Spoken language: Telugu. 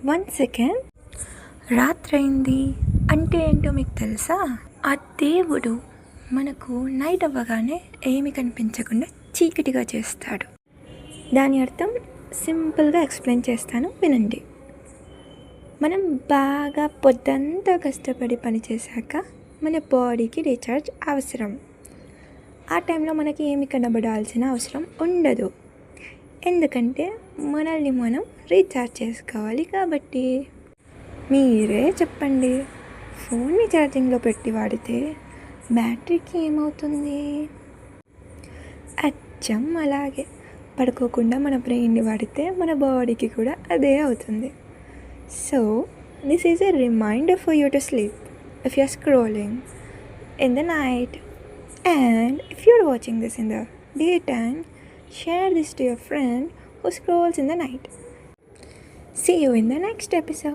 One second. రాత్రైంది అంటే ఏంటో మీకు తెలుసా? ఆ దేవుడు మనకు నైట్ అవ్వగానే ఏమి కనిపించకుండా చీకటిగా చేస్తాడు. దాని అర్థం సింపుల్గా ఎక్స్ప్లెయిన్ చేస్తాను, వినండి. మనం బాగా పొద్దంతా కష్టపడి పనిచేశాక మన బాడీకి రీఛార్జ్ అవసరం. ఆ టైంలో మనకి ఏమి కనబడాల్సిన అవసరం ఉండదు, ఎందుకంటే మనల్ని మనం రీఛార్జ్ చేసుకోవాలి కాబట్టి. మీరే చెప్పండి, ఫోన్ని ఛార్జింగ్లో పెట్టి వాడితే బ్యాటరీకి ఏమవుతుంది? అచ్చం అలాగే పడుకోకుండా మన బ్రెయిన్ని వాడితే మన బాడీకి కూడా అదే అవుతుంది. So this is a reminder for you to sleep if you're scrolling in the night, and if you're watching this in the daytime, share this to your friend who scrolls in the night. See you in the next episode.